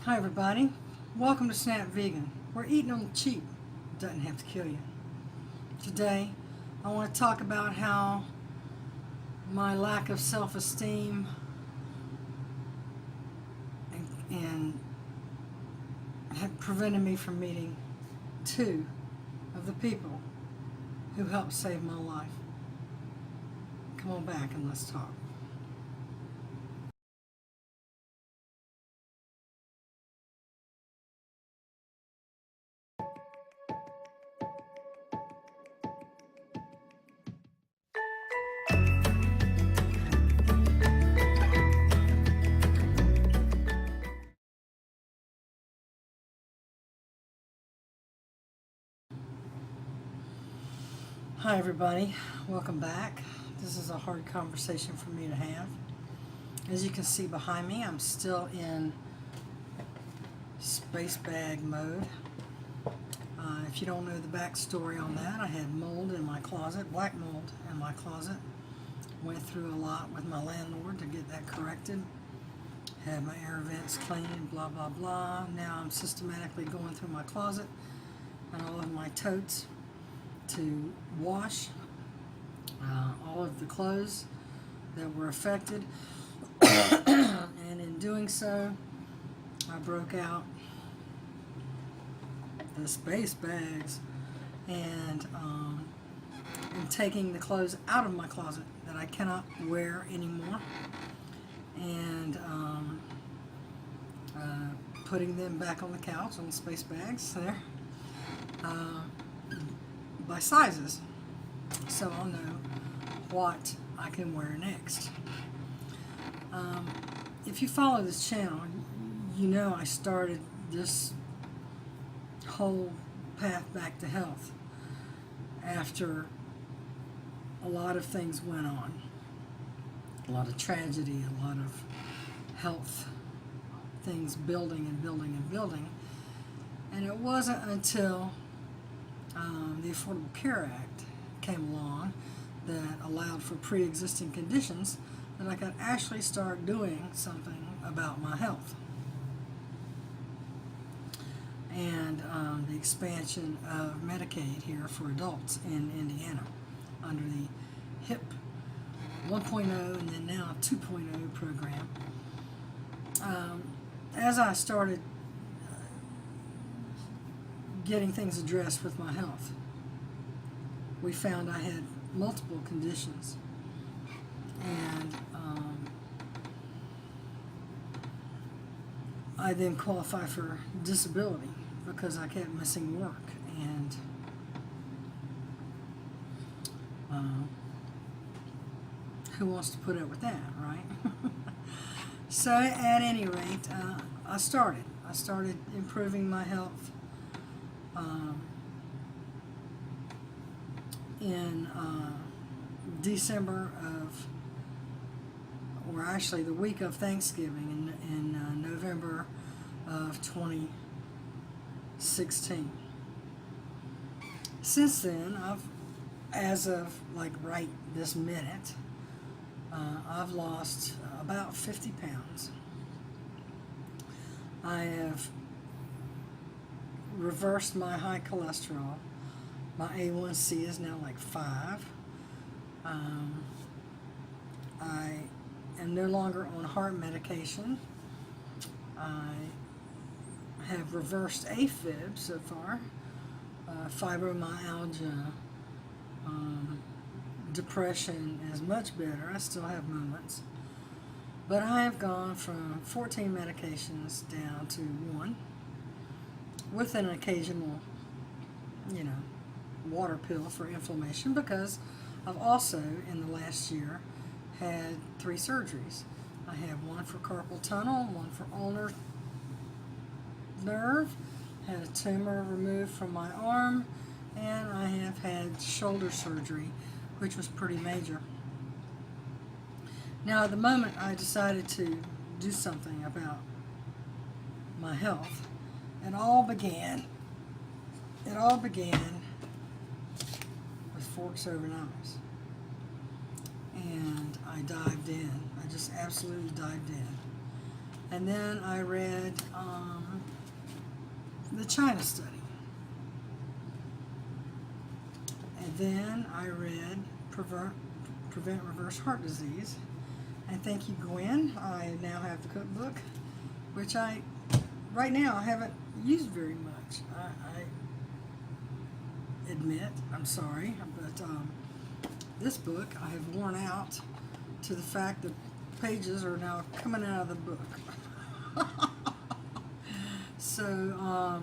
Hi everybody, welcome to Snap Vegan, where eating on the cheap doesn't have to kill you. Today I want to talk about how my lack of self-esteem and had prevented me from meeting two of the people who helped save my life. Come on back and let's talk. Hi everybody, welcome back. This is a hard conversation for me to have. As you can see behind me, I'm still in space bag mode. If you don't know the backstory on that, I had mold in my closet, black mold in my closet. Went through a lot with my landlord to get that corrected. Had my air vents cleaned, blah, blah, blah. Now I'm systematically going through my closet and all of my totes to wash all of the clothes that were affected. And in doing so, I broke out the space bags and am taking the clothes out of my closet that I cannot wear anymore and putting them back on the couch on the space bags there by sizes, so I'll know what I can wear next. If you follow this channel, you know I started this whole path back to health after a lot of things went on, a lot of tragedy, a lot of health things building and building and building, and it wasn't until the Affordable Care Act came along that allowed for pre-existing conditions that I could actually start doing something about my health. And the expansion of Medicaid here for adults in Indiana under the HIP 1.0 and then now 2.0 program. As I started getting things addressed with my health, we found I had multiple conditions, and I then qualified for disability because I kept missing work, and who wants to put up with that, right? So at any rate, I started improving my health in December of, or actually the week of Thanksgiving in November of 2016. Since then, as of like right this minute, I've lost about 50 pounds. I have reversed my high cholesterol. My A1C is now like 5. I am no longer on heart medication. I have reversed AFib so far. Fibromyalgia, depression is much better. I still have moments. But I have gone from 14 medications down to 1 with an occasional, water pill for inflammation, because I've also, in the last year, had 3 surgeries. I had one for carpal tunnel, one for ulnar nerve, had a tumor removed from my arm, and I have had shoulder surgery, which was pretty major. Now, at the moment, I decided to do something about my health. It all began with forks over knives. And I dived in. I just absolutely dived in. And then I read the China study. And then I read Prevent Reverse Heart Disease. And thank you, Gwen. I now have the cookbook, which right now I haven't used very much. I admit, I'm sorry, but this book I have worn out to the fact that pages are now coming out of the book. So,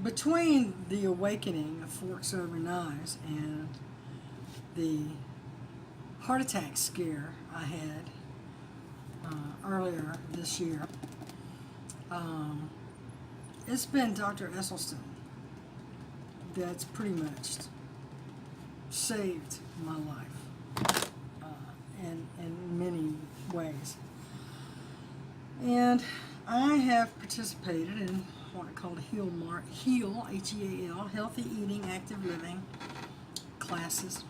between the awakening of forks over knives and the heart attack scare I had earlier this year, it's been Dr. Esselstyn that's pretty much saved my life in many ways. And I have participated in what I call the HEAL, H-E-A-L, Healthy Eating, Active Living classes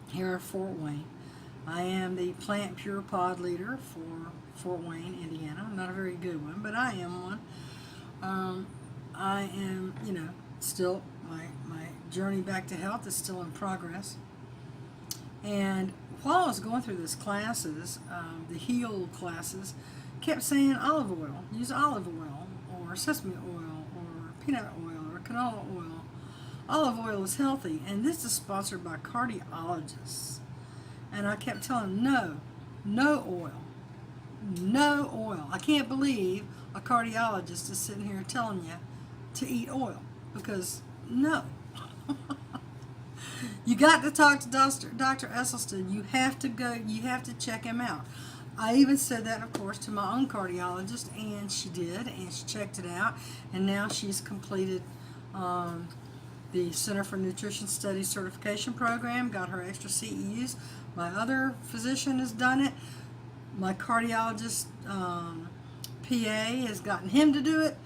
here in Fort Wayne. I am the Plant Pure Pod leader for Fort Wayne, Indiana. I'm not a very good one, but I am one. I am, still, my journey back to health is still in progress. And while I was going through these classes, the HEAL classes kept saying olive oil, use olive oil, or sesame oil, or peanut oil, or canola oil. Olive oil is healthy, and this is sponsored by cardiologists. And I kept telling them, no oil. No oil. I can't believe a cardiologist is sitting here telling you to eat oil, because no. You got to talk to Dr. Esselstyn. You have to go, you have to check him out. I even said that, of course, to my own cardiologist, and she did, and she checked it out, and now she's completed the Center for Nutrition Studies certification program, got her extra CEUs. My other physician has done it. My cardiologist PA has gotten him to do it,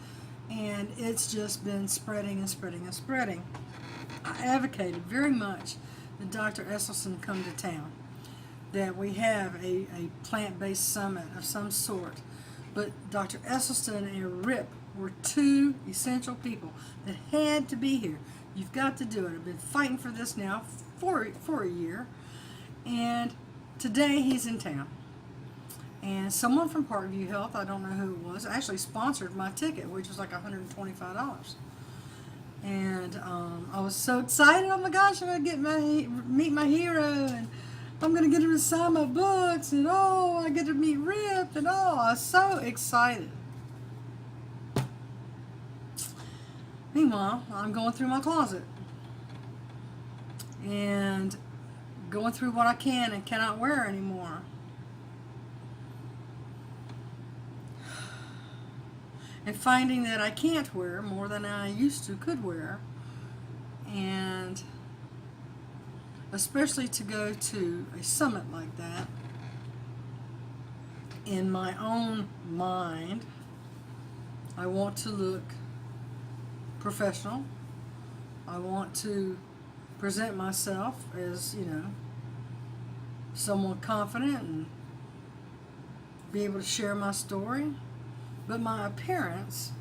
and it's just been spreading and spreading and spreading. I advocated very much that Dr. Esselstyn come to town, that we have a plant-based summit of some sort. But Dr. Esselstyn and Rip were two essential people that had to be here. You've got to do it. I've been fighting for this now for a year, and today he's in town. And someone from Parkview Health, I don't know who it was, actually sponsored my ticket, which was like $125. And I was so excited. Oh my gosh, I'm going to meet my hero, and I'm going to get him to sign my books, and I get to meet Rip, and I was so excited. Meanwhile, I'm going through my closet and going through what I can and cannot wear anymore. And finding that I can't wear more than I used to could wear. And especially to go to a summit like that, in my own mind, I want to look professional. I want to present myself as, someone confident and be able to share my story. But my appearance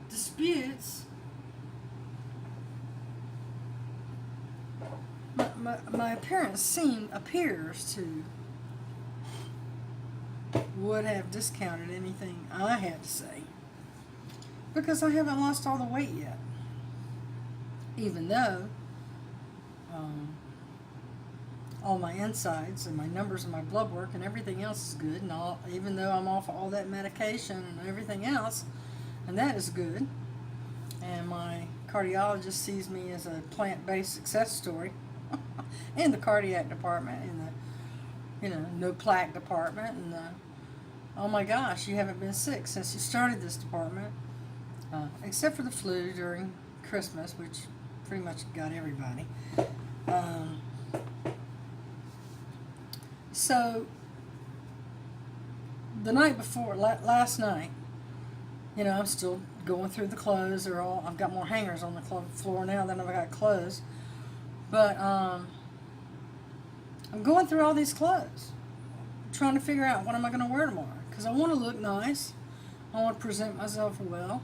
disputes my appearance appears to would have discounted anything I had to say, because I haven't lost all the weight yet, even though all my insides and my numbers and my blood work and everything else is good, and even though I'm off all that medication and everything else, and that is good, and my cardiologist sees me as a plant-based success story in the cardiac department, in the no plaque department, and oh my gosh, you haven't been sick since you started this department, except for the flu during Christmas, which pretty much got everybody. So the night before, last night, You know, I'm still going through the clothes. I've got more hangers on the floor now than I've got clothes. But I'm going through all these clothes, trying to figure out what am I going to wear tomorrow. Because I want to look nice. I want to present myself well.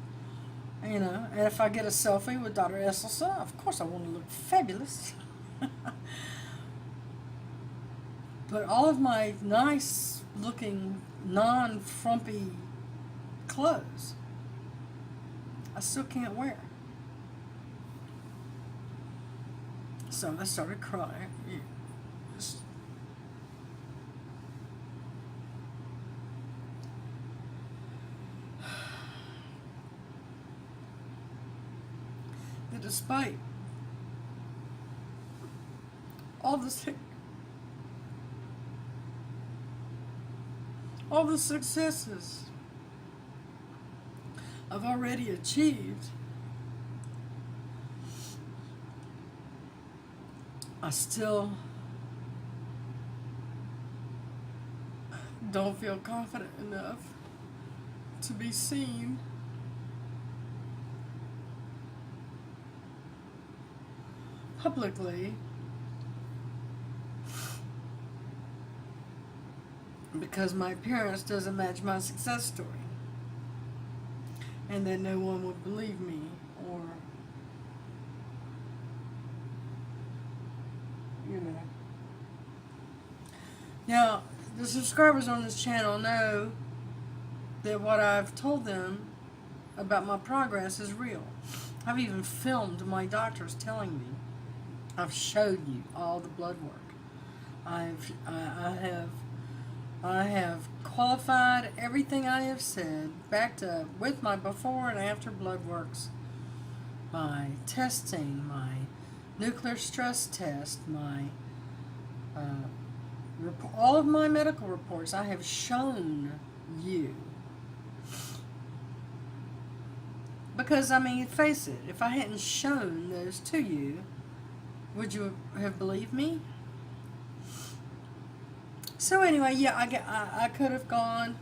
You know, and if I get a selfie with Dr. Esselstyn, of course I want to look fabulous. But all of my nice looking, non-frumpy clothes, I still can't wear. So I started crying. That despite all the successes I've already achieved, I still don't feel confident enough to be seen publicly because my appearance doesn't match my success story, and that no one would believe me, or you know. Now, the subscribers on this channel know that what I've told them about my progress is real. I've even filmed my doctors telling me. I've showed you all the blood work. I have qualified everything I have said, backed up with my before and after blood works, my testing, my nuclear stress test, my all of my medical reports. I have shown you. Because, I mean, face it, if I hadn't shown those to you, would you have believed me? So anyway, yeah, I could have gone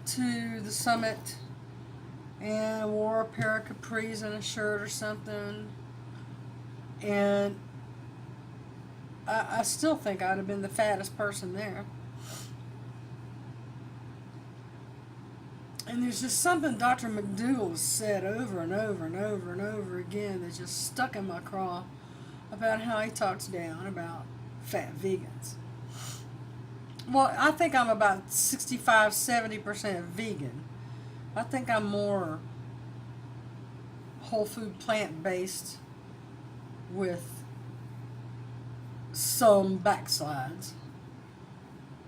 to the summit and wore a pair of capris and a shirt or something, and I still think I'd have been the fattest person there. And there's just something Dr. McDougall said over and over and over and over again that just stuck in my craw about how he talks down about fat vegans. Well, I think I'm about 65-70% vegan. I think I'm more whole food plant-based with some backslides.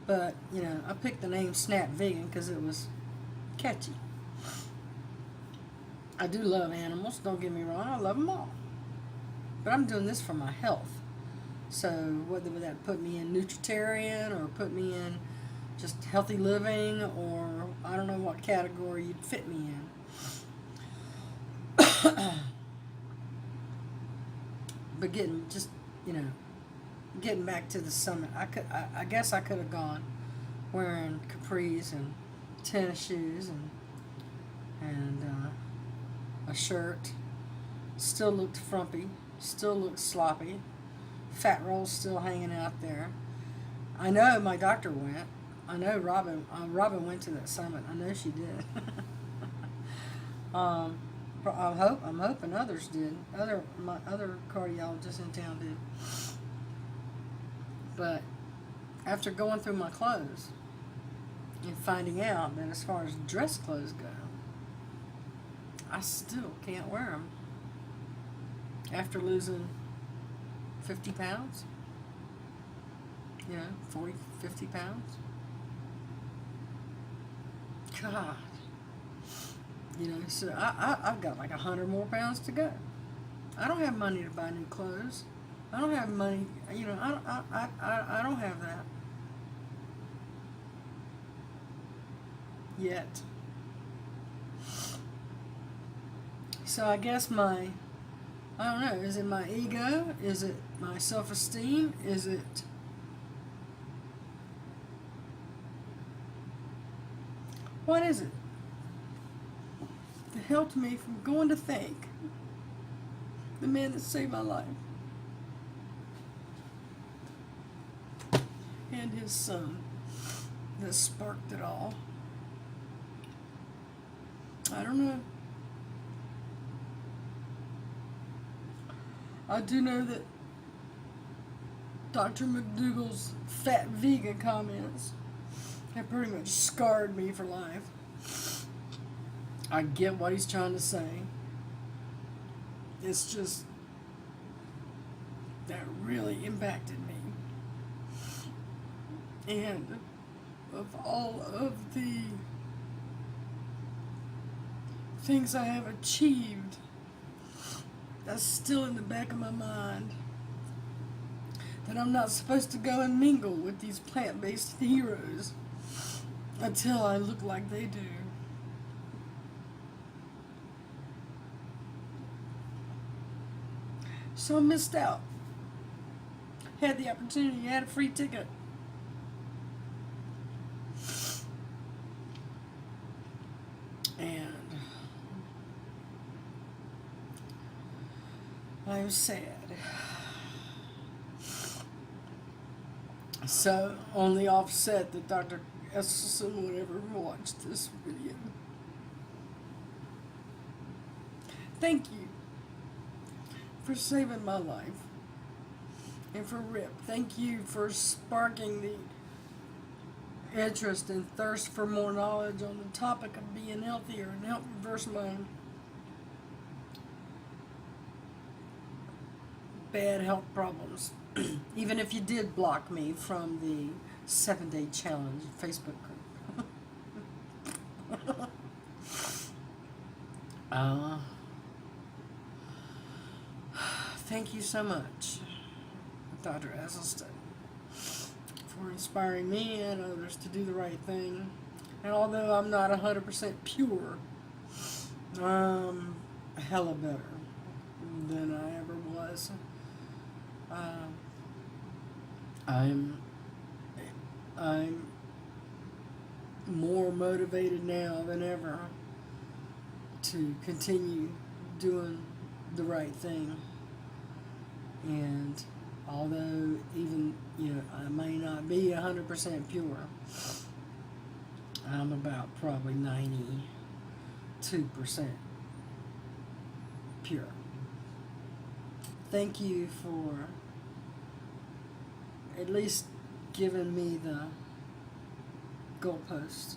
But, you know, I picked the name Snap Vegan because it was catchy. I do love animals, don't get me wrong, I love them all. But I'm doing this for my health. So whether that put me in nutritarian or put me in just healthy living, or I don't know what category you'd fit me in. But getting back to the summit, I guess I could have gone wearing capris and tennis shoes and a shirt. Still looked frumpy, still looked sloppy, fat rolls still hanging out there. I know my doctor went. I know Robin went to that summit. I know she did. I'm hoping others did. My other cardiologists in town did. But after going through my clothes and finding out that as far as dress clothes go, I still can't wear them. After losing 50 pounds, 40, 50 pounds. God. So I've got like 100 more pounds to go. I don't have money to buy new clothes. I don't have money, I don't have that. Yet. So I guess I don't know, is it my ego? Is it my self-esteem? Is it what is it? helped me from going to thank the man that saved my life and his son that sparked it all. I don't know. I do know that Dr. McDougall's fat vegan comments have pretty much scarred me for life. I get what he's trying to say. It's just that really impacted me. And of all of the things I have achieved, that's still in the back of my mind, that I'm not supposed to go and mingle with these plant-based heroes until I look like they do. So I missed out. Had the opportunity, had a free ticket. And I'm sad. So, on the offset that Dr. Esselstyn would ever watch this video, thank you for saving my life. And for Rip, thank you for sparking the interest and thirst for more knowledge on the topic of being healthier and help reverse my bad health problems. Even if you did block me from the 7-day challenge Facebook group. Thank you so much, Dr. Esselstyn, for inspiring me and others to do the right thing. And although I'm not 100% pure, I'm hella better than I ever was. I'm more motivated now than ever to continue doing the right thing. And although even, I may not be 100% pure, I'm about probably 92% pure. Thank you for at least giving me the goalpost.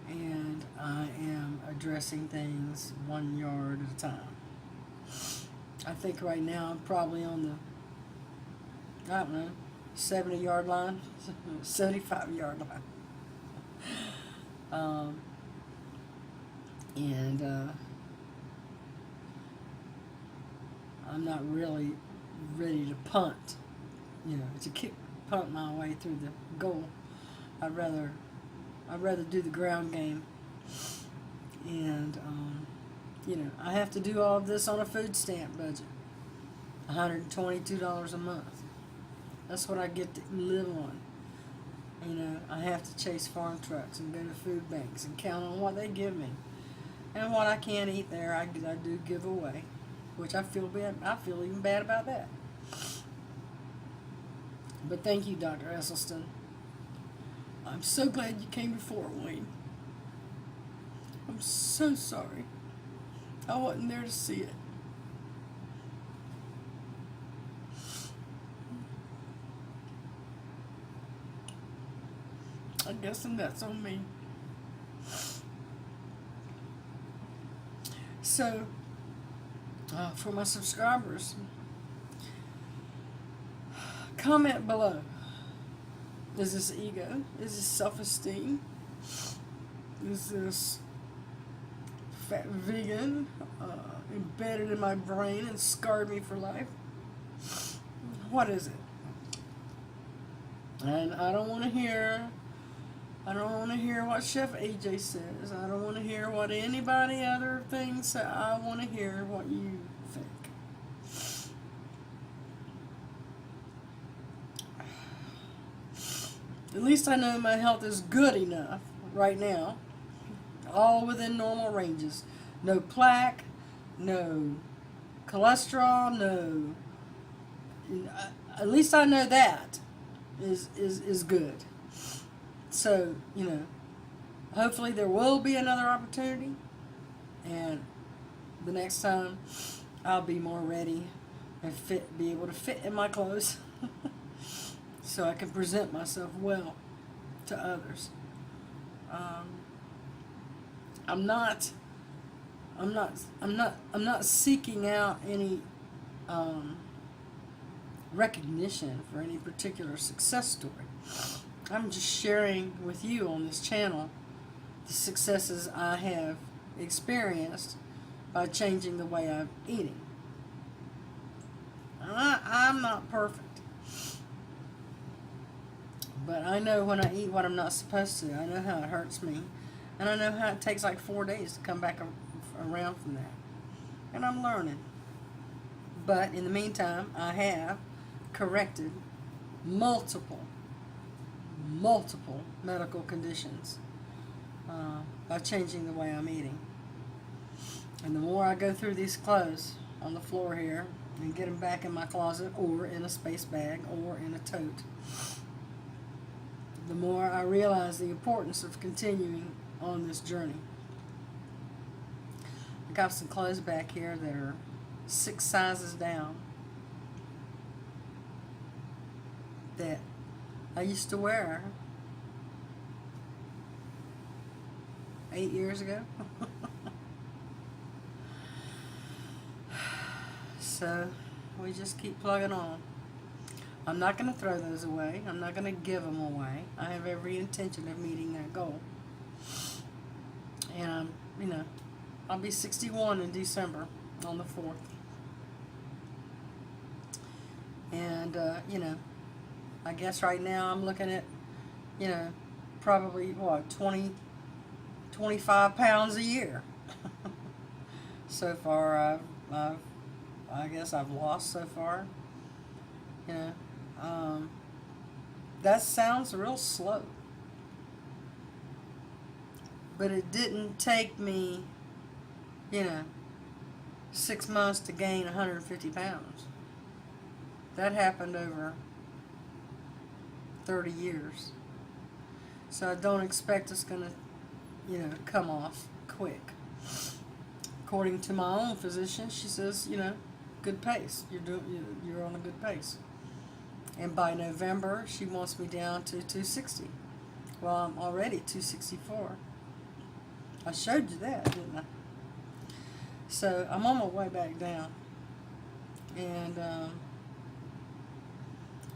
And I am addressing things 1 yard at a time. I think right now I'm probably on the, 70-yard line, 75-yard line. I'm not really ready to punt, to punt my way through the goal. I'd rather do the ground game. And, I have to do all of this on a food stamp budget. $122 a month. That's what I get to live on. I have to chase farm trucks and go to food banks and count on what they give me. And what I can't eat there, I do give away. Which I feel bad. I feel even bad about that. But thank you, Dr. Esselstyn. I'm so glad you came before, Wayne. I'm so sorry I wasn't there to see it. I guess that's on me. So, for my subscribers, comment below. Is this ego? Is this self-esteem? Is this fat vegan embedded in my brain and scarred me for life? What is it? And I don't want to hear what Chef AJ says. I don't want to hear what anybody other thinks. I want to hear what you think. At least I know my health is good enough right now. all within normal ranges. No plaque, no cholesterol, no. At least I know that is good. So, hopefully there will be another opportunity, and the next time I'll be more ready and be able to fit in my clothes, so I can present myself well to others. I'm not seeking out any recognition for any particular success story. I'm just sharing with you on this channel the successes I have experienced by changing the way I'm eating. I'm not perfect, but I know when I eat what I'm not supposed to. I know how it hurts me, and I know how it takes like 4 days to come back around from that, and I'm learning. But in the meantime, I have corrected multiple medical conditions by changing the way I'm eating. And the more I go through these clothes on the floor here and get them back in my closet or in a space bag or in a tote, the more I realize the importance of continuing on this journey. I got some clothes back here that are 6 sizes down that I used to wear 8 years ago. So we just keep plugging on. I'm not going to throw those away. I'm not going to give them away. I have every intention of meeting that goal. And, I'll be 61 in December on the 4th. And, I guess right now I'm looking at, probably, 25 pounds a year. So far, I guess I've lost so far. That sounds real slow. But it didn't take me, 6 months to gain 150 pounds. That happened over 30 years. So I don't expect it's going to, come off quick. According to my own physician, she says, good pace. You're on a good pace. And by November, she wants me down to 260. Well, I'm already 264. I showed you that, didn't I? So I'm on my way back down. And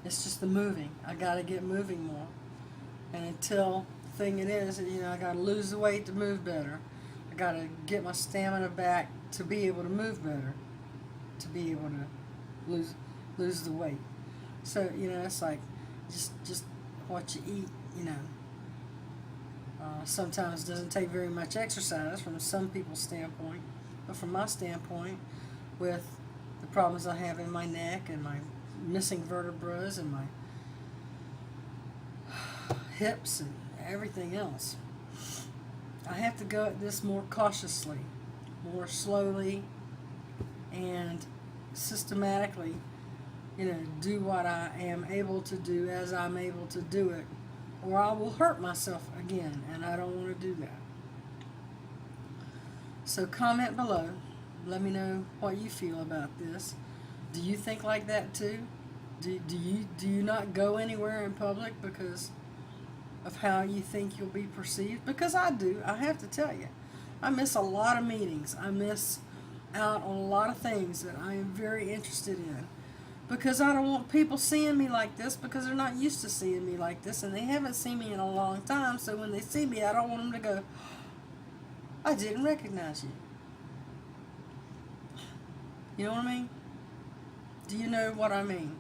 it's just the moving. I got to get moving more. And until the thing it is, I got to lose the weight to move better. I got to get my stamina back to be able to move better, to be able to lose the weight. So, it's like just what you eat, sometimes doesn't take very much exercise from some people's standpoint. But from my standpoint, with the problems I have in my neck and my missing vertebrae and my hips and everything else, I have to go at this more cautiously, more slowly, and systematically, do what I am able to do as I'm able to do it, or I will hurt myself again, and I don't want to do that. So comment below. Let me know what you feel about this. Do you think like that too? Do you not go anywhere in public because of how you think you'll be perceived? Because I do. I have to tell you. I miss a lot of meetings. I miss out on a lot of things that I am very interested in. Because I don't want people seeing me like this, because they're not used to seeing me like this, and they haven't seen me in a long time. So when they see me, I don't want them to go, I didn't recognize you. You know what I mean? Do you know what I mean?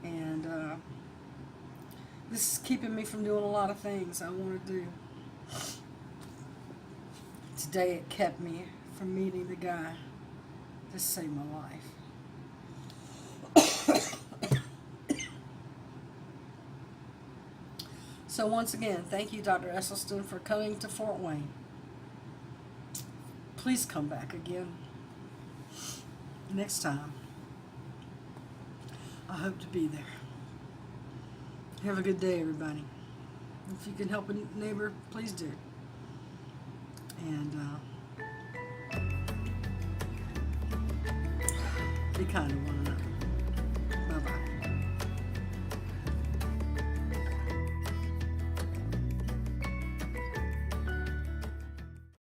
And this is keeping me from doing a lot of things I want to do. Today it kept me from meeting the guy that saved my life. So once again, thank you, Dr. Esselstyn, for coming to Fort Wayne. Please come back again next time. I hope to be there. Have a good day, everybody. If you can help a neighbor, please do. And be kind to one another.